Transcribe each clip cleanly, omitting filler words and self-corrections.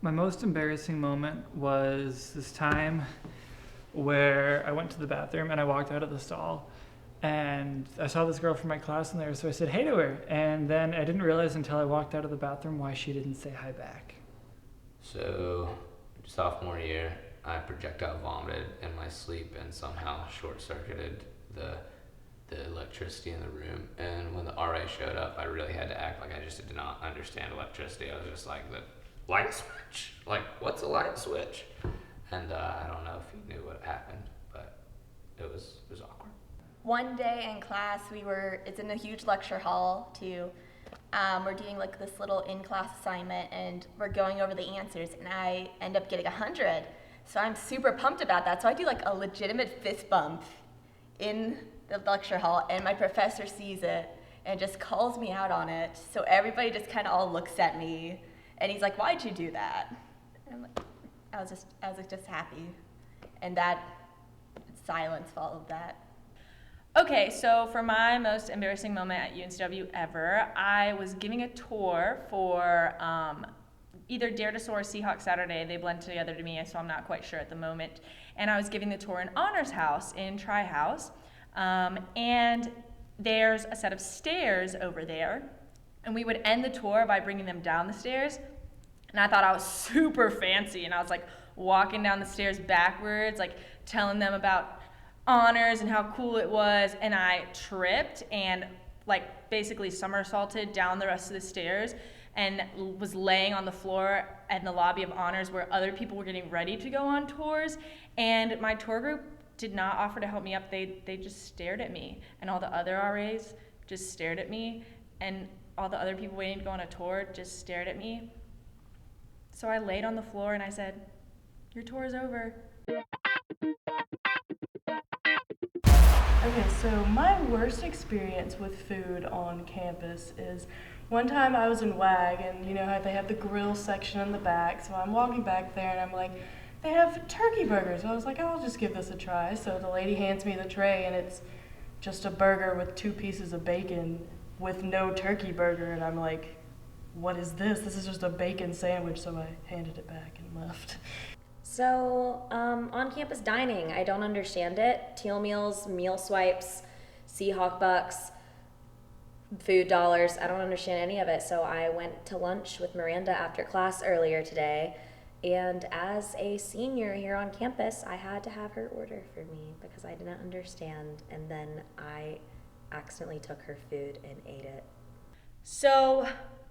My most embarrassing moment was this time where I went to the bathroom and I walked out of the stall and I saw this girl from my class in there, so I said hey to her, and then I didn't realize until I walked out of the bathroom why she didn't say hi back. So, sophomore year, I projectile vomited in my sleep and somehow short-circuited the electricity in the room. And when the RA showed up, I really had to act like I just did not understand electricity. I was just like, the light switch? Like, what's a light switch? And I don't know if he knew what happened, but it was awkward. One day in class, it's in a huge lecture hall too. We're doing like this little in-class assignment and we're going over the answers, and I end up getting 100. So I'm super pumped about that. So I do like a legitimate fist bump in the lecture hall, and my professor sees it and just calls me out on it. So everybody just kind of all looks at me, and he's like, "Why'd you do that?" And I'm like, I was just happy, and that silence followed that. Okay, so for my most embarrassing moment at UNCW ever, I was giving a tour for either Dare to Soar or Seahawk Saturday. They blend together to me, so I'm not quite sure at the moment. And I was giving the tour in Honors House in Tri-House. And there's a set of stairs over there. And we would end the tour by bringing them down the stairs. And I thought I was super fancy. And I was like walking down the stairs backwards, like telling them about honors and how cool it was. And I tripped and like basically somersaulted down the rest of the stairs and was laying on the floor in the lobby of honors where other people were getting ready to go on tours. And my tour group did not offer to help me up. They just stared at me, and all the other RAs just stared at me, and all the other people waiting to go on a tour just stared at me. So I laid on the floor and I said, "Your tour is over." Okay, so my worst experience with food on campus is one time I was in WAG, and you know how they have the grill section in the back, so I'm walking back there and I'm like, they have turkey burgers. So I was like, I'll just give this a try. So the lady hands me the tray, and it's just a burger with 2 pieces of bacon with no turkey burger, and I'm like, what is this? This is just a bacon sandwich, so I handed it back and left. So, on-campus dining, I don't understand it. Teal meals, meal swipes, Seahawk bucks, food dollars, I don't understand any of it. So I went to lunch with Miranda after class earlier today, and as a senior here on campus, I had to have her order for me because I didn't understand, and then I accidentally took her food and ate it. So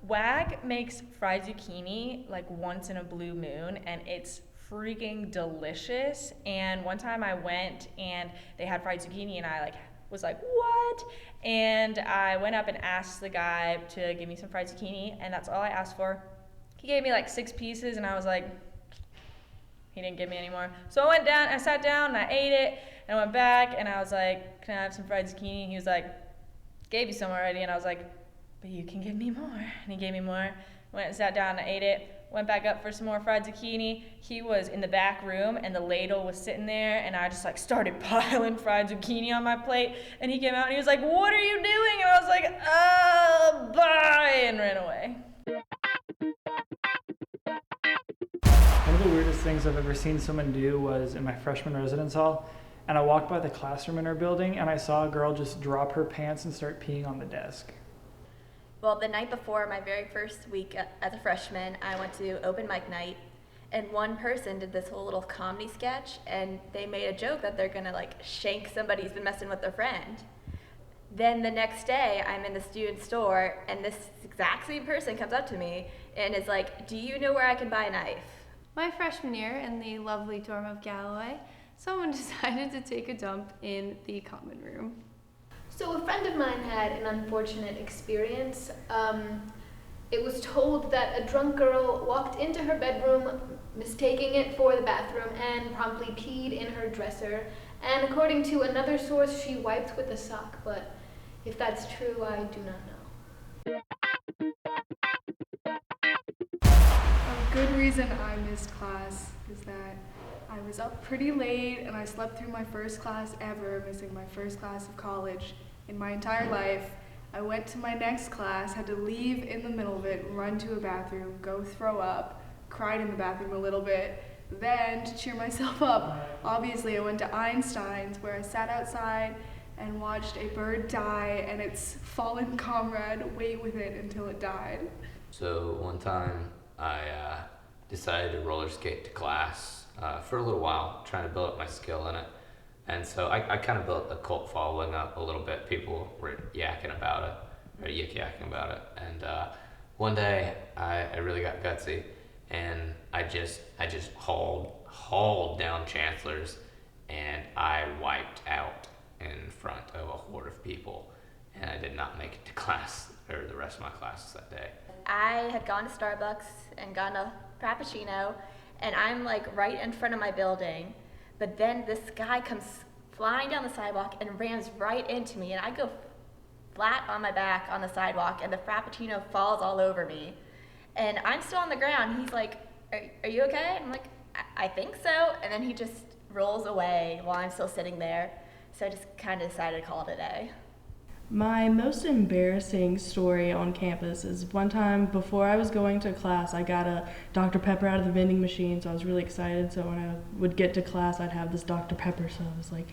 WAG makes fried zucchini like once in a blue moon, and it's freaking delicious. And one time I went and they had fried zucchini, and I was like, what? And I went up and asked the guy to give me some fried zucchini, and that's all I asked for. He gave me like 6 pieces, and I was like, he didn't give me any more. So I sat down and I ate it, and I went back and I was like, can I have some fried zucchini? And he was like, gave you some already. And I was like, but you can give me more. And he gave me more. Went and sat down and I ate it. Went back up for some more fried zucchini. He was in the back room and the ladle was sitting there, and I just started piling fried zucchini on my plate. And he came out and he was like, what are you doing? And I was like, bye, and ran away. One of the weirdest things I've ever seen someone do was in my freshman residence hall, and I walked by the classroom in our building and I saw a girl just drop her pants and start peeing on the desk. Well, the night before my very first week as a freshman, I went to open mic night, and one person did this whole little comedy sketch, and they made a joke that they're gonna shank somebody who's been messing with their friend. Then the next day, I'm in the student store, and this exact same person comes up to me and is like, do you know where I can buy a knife? My freshman year in the lovely dorm of Galloway, someone decided to take a dump in the common room. So a friend of mine had an unfortunate experience. It was told that a drunk girl walked into her bedroom, mistaking it for the bathroom, and promptly peed in her dresser. And according to another source, she wiped with a sock, but if that's true, I do not know. A good reason I missed class is that I was up pretty late and I slept through my first class ever, missing my first class of college. in my entire life. I went to my next class, had to leave in the middle of it, run to a bathroom, go throw up, cried in the bathroom a little bit. Then, to cheer myself up, obviously I went to Einstein's, where I sat outside and watched a bird die and its fallen comrade wait with it until it died. So one time I decided to roller skate to class for a little while, trying to build up my skill in it. And so I kind of built a cult following up a little bit. People were yakking about it, or yik-yakking about it. And one day I really got gutsy, and I just hauled down Chancellor's, and I wiped out in front of a horde of people. And I did not make it to class, or the rest of my classes that day. I had gone to Starbucks and gotten a Frappuccino, and I'm like right in front of my building. But then this guy comes flying down the sidewalk and rams right into me, and I go flat on my back on the sidewalk, and the Frappuccino falls all over me. And I'm still on the ground. He's like, are you okay? And I'm like, I think so. And then he just rolls away while I'm still sitting there. So I just kind of decided to call it a day. My most embarrassing story on campus is one time before I was going to class, I got a Dr. Pepper out of the vending machine, so I was really excited. So when I would get to class, I'd have this Dr. Pepper. So I was like,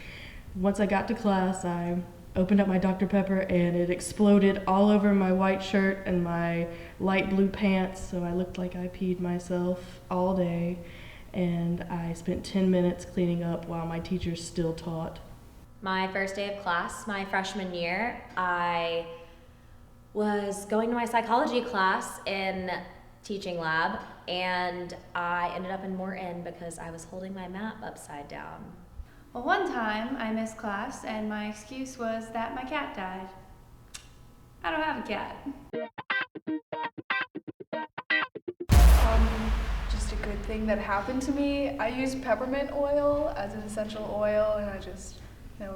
once I got to class, I opened up my Dr. Pepper and it exploded all over my white shirt and my light blue pants. So I looked like I peed myself all day. And I spent 10 minutes cleaning up while my teachers still taught. My first day of class, my freshman year, I was going to my psychology class in teaching lab, and I ended up in Morton because I was holding my map upside down. Well, one time I missed class and my excuse was that my cat died. I don't have a cat. Just a good thing that happened to me. I use peppermint oil as an essential oil, and I just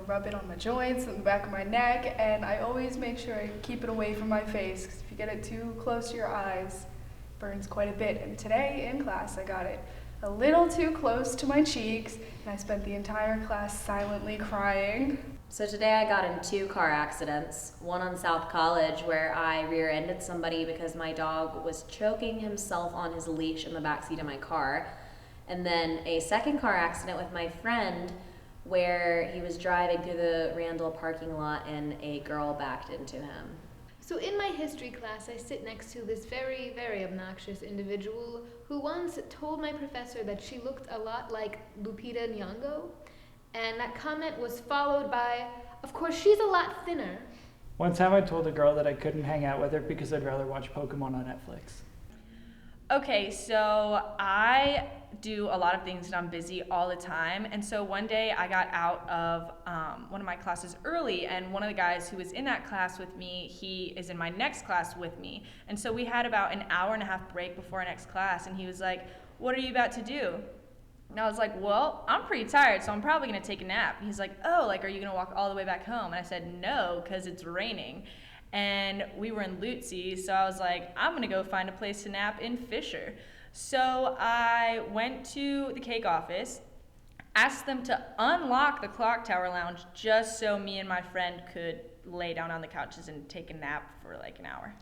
rub it on my joints and the back of my neck, and I always make sure I keep it away from my face, because if you get it too close to your eyes, it burns quite a bit. And today in class I got it a little too close to my cheeks, and I spent the entire class silently crying. So today I got in 2 car accidents, one on South College where I rear-ended somebody because my dog was choking himself on his leash in the backseat of my car, and then a second car accident with my friend where he was driving through the Randall parking lot and a girl backed into him. So in my history class, I sit next to this very, very obnoxious individual who once told my professor that she looked a lot like Lupita Nyong'o, and that comment was followed by, of course, she's a lot thinner. One time I told a girl that I couldn't hang out with her because I'd rather watch Pokemon on Netflix. Okay, so I do a lot of things and I'm busy all the time. And so one day I got out of one of my classes early, and one of the guys who was in that class with me, he is in my next class with me. And so we had about an hour and a half break before our next class, and he was like, "What are you about to do?" And I was like, "Well, I'm pretty tired, so I'm probably gonna take a nap." He's like, "Oh, like, are you gonna walk all the way back home?" And I said, "No, because it's raining." And we were in Lutzy, so I was like, I'm gonna go find a place to nap in Fisher. So I went to the cake office, asked them to unlock the clock tower lounge just so me and my friend could lay down on the couches and take a nap for like an hour.